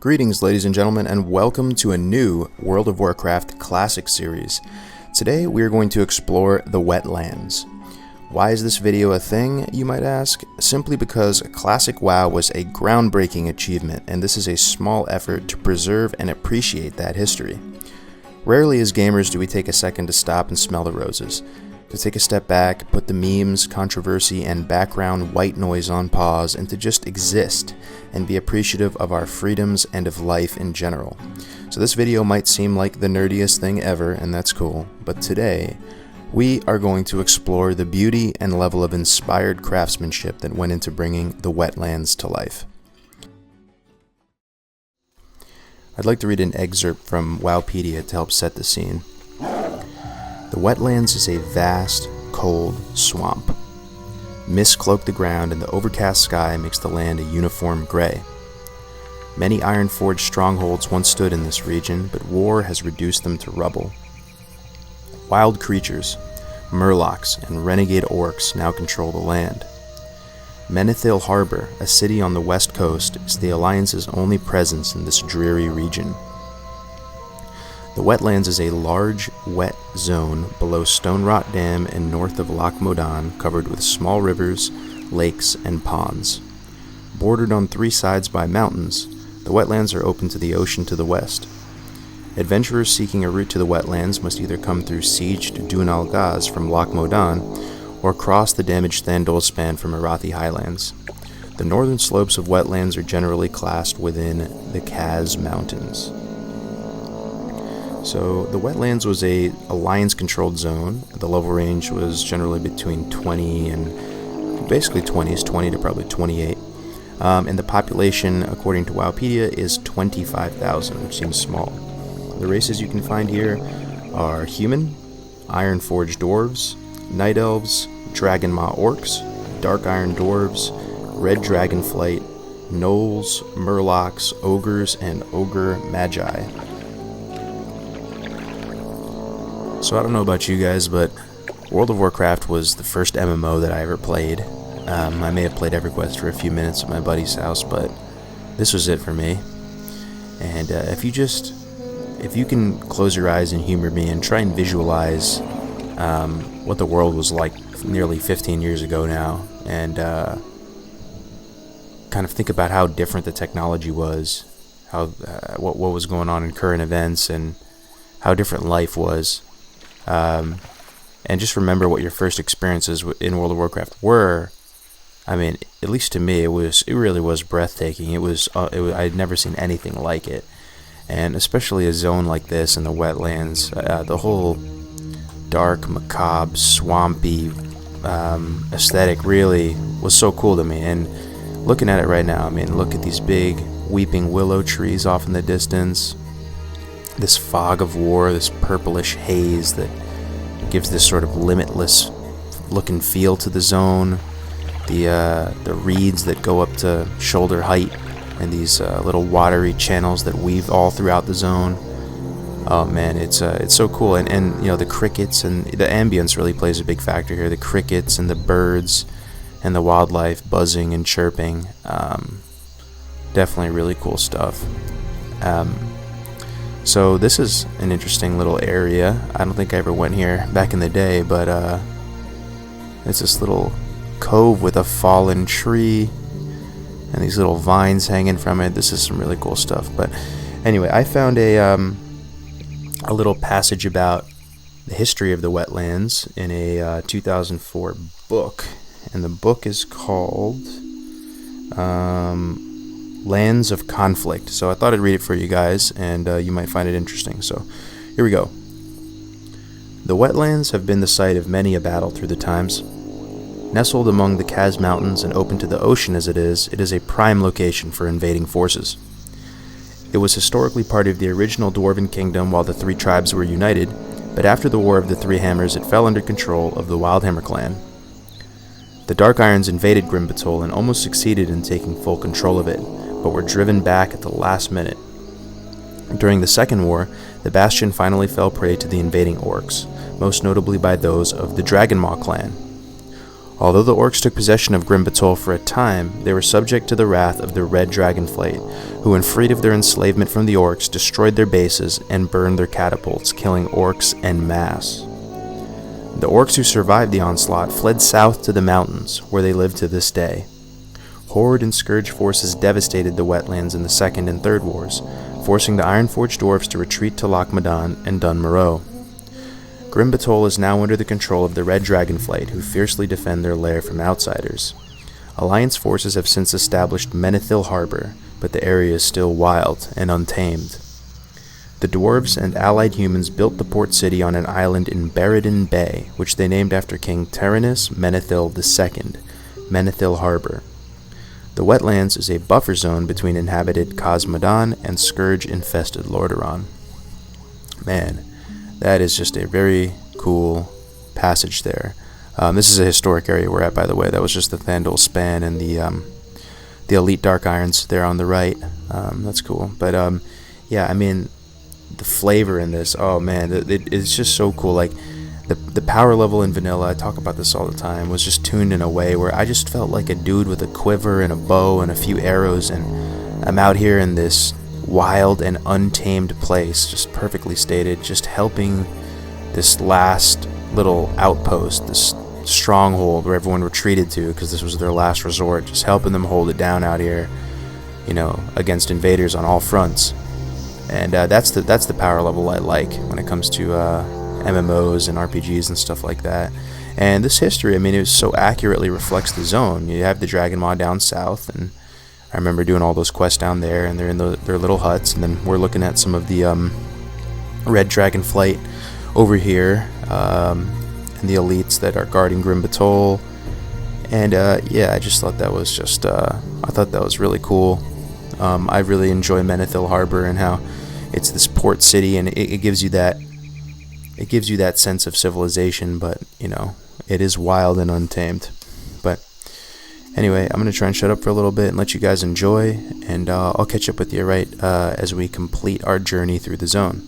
Greetings, ladies and gentlemen, and welcome to a new World of Warcraft Classic series. Today we are going to explore the Wetlands. Why is this video a thing, you might ask? Simply because Classic WoW was a groundbreaking achievement, and this is a small effort to preserve and appreciate that history. Rarely as gamers do we take a second to stop and smell the roses, to take a step back, put the memes, controversy, and background white noise on pause, and to just exist and be appreciative of our freedoms and of life in general. So this video might seem like the nerdiest thing ever, and that's cool, but today we are going to explore the beauty and level of inspired craftsmanship that went into bringing the Wetlands to life. I'd like to read an excerpt from Wowpedia to help set the scene. The Wetlands is a vast, cold swamp. Mist cloaks the ground, and the overcast sky makes the land a uniform gray. Many iron-forged strongholds once stood in this region, but war has reduced them to rubble. Wild creatures, murlocs, and renegade orcs now control the land. Menethil Harbor, a city on the west coast, is the Alliance's only presence in this dreary region. The Wetlands is a large, wet zone below Stone Rot Dam and north of Loch Modan, covered with small rivers, lakes, and ponds. Bordered on three sides by mountains, the wetlands are open to the ocean to the west. Adventurers seeking a route to the wetlands must either come through sieged Dun Algaz from Loch Modan, or cross the damaged Thandol span from Arathi Highlands. The northern slopes of wetlands are generally classed within the Kaz Mountains. So the Wetlands was a Alliance-controlled zone. The level range was generally between 20 and basically 20s, 20 to probably 28. And the population, according to Wowpedia, is 25,000, which seems small. The races you can find here are human, iron-forged dwarves, night elves, dragon maw orcs, dark iron dwarves, red dragonflight, gnolls, murlocs, ogres, and ogre magi. So I don't know about you guys, but World of Warcraft was the first MMO that I ever played. I may have played EverQuest for a few minutes at my buddy's house, but this was it for me. And if you can close your eyes and humor me and try and visualize what the world was like nearly 15 years ago now, and kind of think about how different the technology was, how what was going on in current events, and how different life was. And just remember what your first experiences in World of Warcraft were. I mean, at least to me, it really was breathtaking. I'd never seen anything like it, and especially a zone like this in the Wetlands, the whole dark, macabre, swampy aesthetic really was so cool to me. And looking at it right now, I mean, look at these big weeping willow trees off in the distance. This fog of war, this purplish haze that gives this sort of limitless look and feel to the zone. The reeds that go up to shoulder height, and these little watery channels that weave all throughout the zone. Oh man, it's so cool. And you know, the crickets and the ambience really plays a big factor here. The crickets and the birds and the wildlife buzzing and chirping. Definitely really cool stuff. So this is an interesting little area. I don't think I ever went here back in the day, but it's this little cove with a fallen tree and these little vines hanging from it. This is some really cool stuff. But anyway, I found a little passage about the history of the Wetlands in a 2004 book, and the book is called Lands of Conflict. So I thought I'd read it for you guys, and you might find it interesting. So here we go. The Wetlands have been the site of many a battle through the times. Nestled among the Kaz Mountains and open to the ocean as it is a prime location for invading forces. It was historically part of the original Dwarven Kingdom while the three tribes were united, but after the War of the Three Hammers it fell under control of the Wildhammer clan. The Dark Irons invaded Grim Batol and almost succeeded in taking full control of it, but were driven back at the last minute. During the Second War, the Bastion finally fell prey to the invading orcs, most notably by those of the Dragon Maw clan. Although the orcs took possession of Grimbatol for a time, they were subject to the wrath of the Red Dragonflight, who, when freed of their enslavement from the orcs, destroyed their bases and burned their catapults, killing orcs en masse. The orcs who survived the onslaught fled south to the mountains, where they live to this day. Horde and Scourge forces devastated the Wetlands in the Second and Third Wars, forcing the Ironforge dwarves to retreat to Loch Modan and Dun Morogh. Grimbatol is now under the control of the Red Dragonflight, who fiercely defend their lair from outsiders. Alliance forces have since established Menethil Harbor, but the area is still wild and untamed. The dwarves and allied humans built the port city on an island in Barradin Bay, which they named after King Tyrannus Menethil II, Menethil Harbor. The Wetlands is a buffer zone between inhabited Cosmodan and Scourge-infested Lordaeron. Man, that is just a very cool passage there. This is a historic area we're at, by the way. That was just the Thandol Span and the Elite Dark Irons there on the right. That's cool. But yeah, I mean, the flavor in this, oh man, it's just so cool. Like, the power level in vanilla, I talk about this all the time, was just tuned in a way where I just felt like a dude with a quiver and a bow and a few arrows, and I'm out here in this wild and untamed place, just perfectly stated, just helping this last little outpost, this stronghold where everyone retreated to because this was their last resort, just helping them hold it down out here, you know, against invaders on all fronts. And that's the power level I like when it comes to MMOs and RPGs and stuff like that. And this history, I mean, it so accurately reflects the zone. You have the Dragon Maw down south, and I remember doing all those quests down there, and they're in their little huts, and then we're looking at some of the Red Dragonflight over here, and the elites that are guarding Grimbatol. And yeah, I just thought that was just I thought that was really cool. I really enjoy Menethil Harbor and how it's this port city, and it gives you that sense of civilization, but you know, it is wild and untamed. But anyway, I'm gonna try and shut up for a little bit and let you guys enjoy, and I'll catch up with you right as we complete our journey through the zone.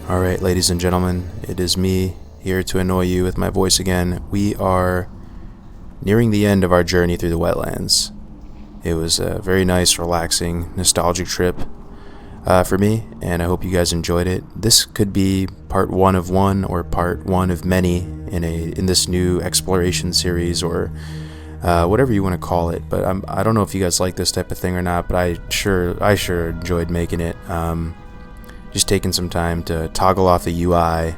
Alright, ladies and gentlemen, it is me here to annoy you with my voice again. We are nearing the end of our journey through the wetlands. It was a very nice, relaxing, nostalgic trip for me, and I hope you guys enjoyed it. This could be part one of one or part one of many in this new exploration series, or whatever you want to call it. But I don't know if you guys like this type of thing or not, but I sure enjoyed making it. Just taking some time to toggle off the UI,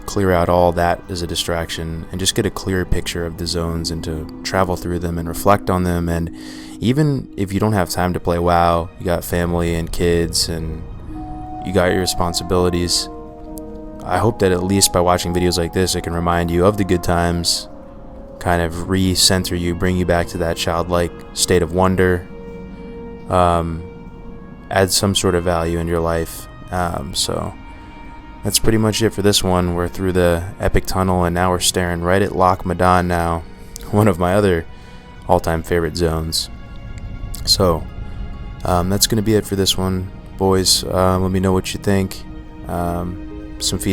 clear out all that as a distraction, and just get a clear picture of the zones and to travel through them and reflect on them. And even if you don't have time to play WoW, you got family and kids and you got your responsibilities, I hope that at least by watching videos like this, it can remind you of the good times, kind of re-center you, bring you back to that childlike state of wonder, add some sort of value in your life. So that's pretty much it for this one. We're through the epic tunnel and now we're staring right at Loch Madan now, one of my other all-time favorite zones. So that's going to be it for this one, boys. Let me know what you think. Some feedback